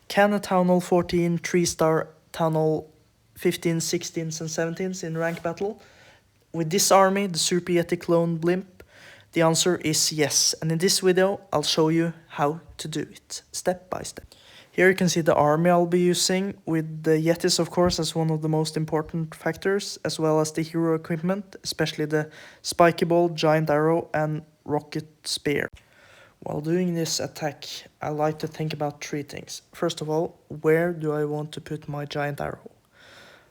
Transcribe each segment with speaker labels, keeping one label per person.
Speaker 1: Can a Town Hall 14 3-star Town Hall 15s, 16s and 17s in rank battle with this army, the Super-YETI clone Blimp? The answer is yes, and in this video I'll show you how to do it, step by step. Here you can see the army I'll be using, with the Yetis of course as one of the most important factors, as well as the hero equipment, especially the spiky ball, giant arrow and rocket spear. While doing this attack, I like to think about three things. First of all, where do I want to put my giant arrow?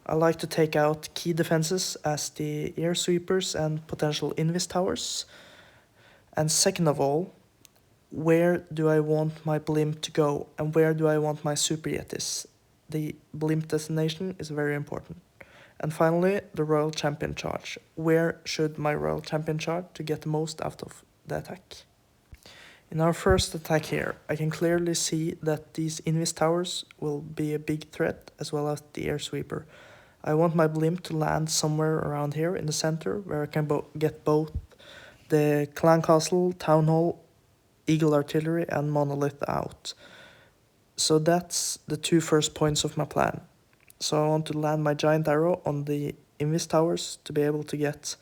Speaker 1: I like to take out key defenses as the air sweepers and potential invis towers. And second of all, where do I want my blimp to go and where do I want my super yetis? The blimp destination is very important. And finally, the royal champion charge. Where should my royal champion charge to get the most out of the attack? In our first attack here, I can clearly see that these invis towers will be a big threat, as well as the air sweeper. I want my blimp to land somewhere around here in the center, where I can get both the clan castle, town hall, eagle artillery and monolith out. So that's the two first points of my plan. So I want to land my giant arrow on the invis towers to be able to get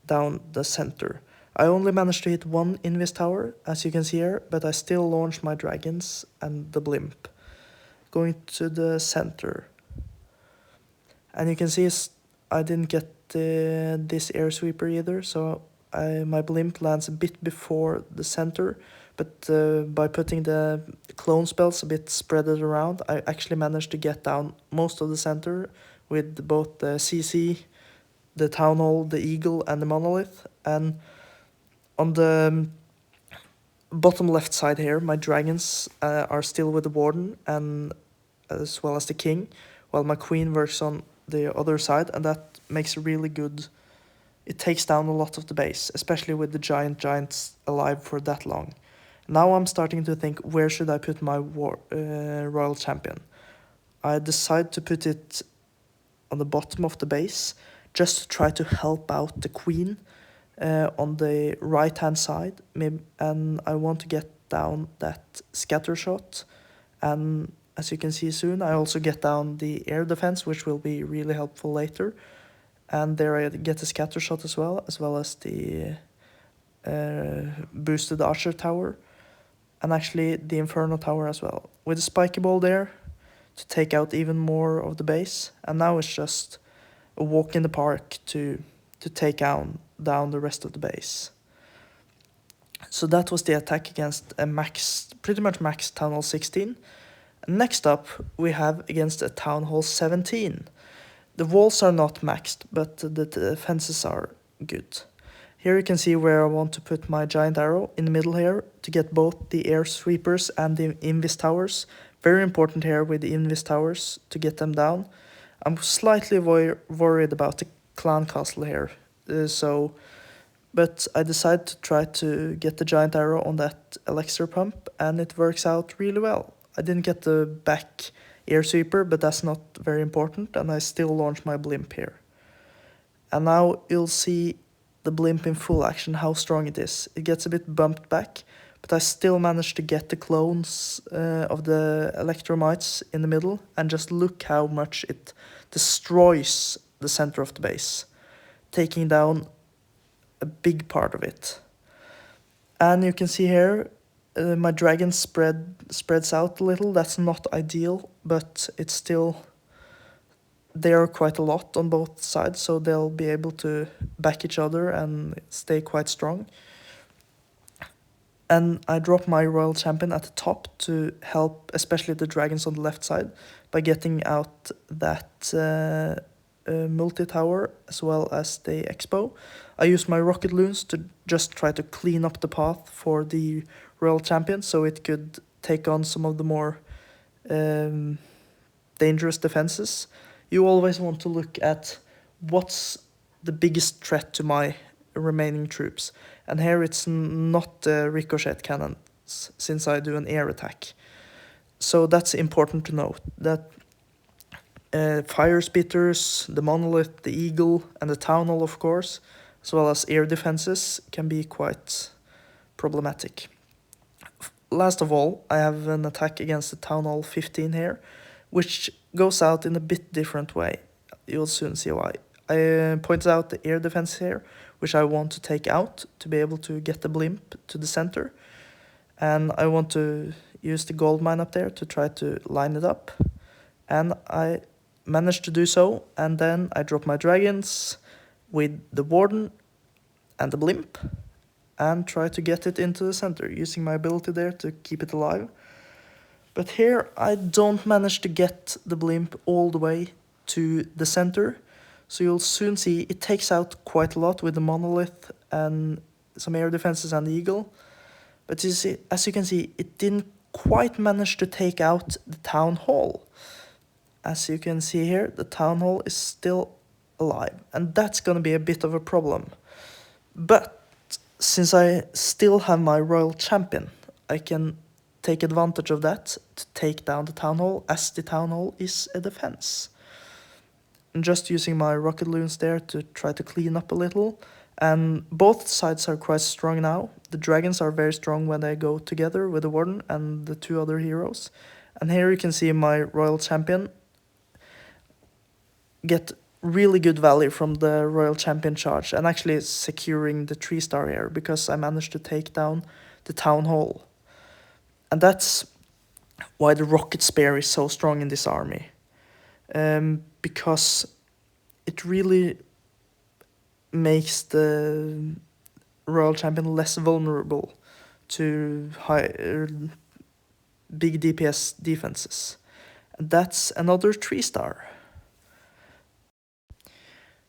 Speaker 1: down the center. I only managed to hit one invis tower, as you can see here, but I still launched my dragons and the blimp. Going to the center. And you can see I didn't get this air sweeper either, so my blimp lands a bit before the center, but by putting the clone spells a bit spread it around, I actually managed to get down most of the center with both the CC, the town hall, the eagle and the monolith. And on the bottom left side here, my dragons are still with the warden and as well as the king, while my queen works on the other side, and that makes a really good. It takes down a lot of the base, especially with the giants alive for that long. Now I'm starting to think, where should I put my royal champion? I decide to put it on the bottom of the base, just to try to help out the queen on the right hand side, and I want to get down that scatter shot. And as you can see soon, I also get down the air defense, which will be really helpful later. And there I get the scatter shot as well as the boosted archer tower, and actually the inferno tower as well, with a spiky ball there to take out even more of the base. And now it's just a walk in the park to take down the rest of the base. So that was the attack against a pretty much max Town Hall 16. Next up we have against a Town Hall 17. The walls are not maxed, but the defenses are good. Here you can see where I want to put my giant arrow in the middle here to get both the air sweepers and the invis towers. Very important here with the invis towers to get them down. I'm slightly worried about the clan castle here, but I decided to try to get the giant arrow on that elixir pump, and it works out really well. I didn't get the back air sweeper, but that's not very important, and I still launch my blimp here. And now you'll see the blimp in full action, how strong it is. It gets a bit bumped back, but I still managed to get the clones of the electromites in the middle, and just look how much it destroys the center of the base, taking down a big part of it. And you can see here my dragon spreads out a little. That's not ideal, but it's still, they are quite a lot on both sides, so they'll be able to back each other and stay quite strong. And I drop my royal champion at the top to help especially the dragons on the left side by getting out that multi-tower as well as the expo. I use my rocket loons to just try to clean up the path for the royal champion, so it could take on some of the more dangerous defenses. You always want to look at what's the biggest threat to my remaining troops, and here it's not the ricochet cannons, since I do an air attack. So that's important to note, that fire spitters, the monolith, the eagle and the town hall of course, as well as air defenses, can be quite problematic. last of all, I have an attack against the Town Hall 15 here, which goes out in a bit different way. You'll soon see why. I point out the air defense here, which I want to take out to be able to get the blimp to the center. And I want to use the gold mine up there to try to line it up. And I managed to do so, and then I drop my dragons with the warden and the blimp and try to get it into the center, using my ability there to keep it alive. But here I don't manage to get the blimp all the way to the center, so you'll soon see it takes out quite a lot with the monolith and some air defenses and the eagle. But you see, as you can see, it didn't quite manage to take out the town hall. As you can see here, the town hall is still alive, and that's gonna be a bit of a problem. But since I still have my royal champion, I can take advantage of that to take down the town hall, as the town hall is a defense. And just using my rocket loons there to try to clean up a little. And both sides are quite strong now. The dragons are very strong when they go together with the warden and the two other heroes. And here you can see my royal champion get really good value from the royal champion charge, and actually securing the 3-star here because I managed to take down the town hall. And that's why the rocket spear is so strong in this army. Because it really makes the royal champion less vulnerable to big DPS defenses. And that's another 3-star.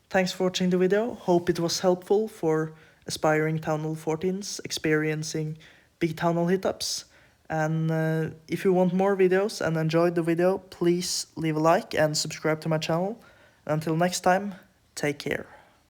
Speaker 1: Thanks for watching the video. Hope it was helpful for aspiring Town Hall 14s experiencing big Town Hall hit-ups. And if you want more videos and enjoyed the video, please leave a like and subscribe to my channel. Until next time, take care.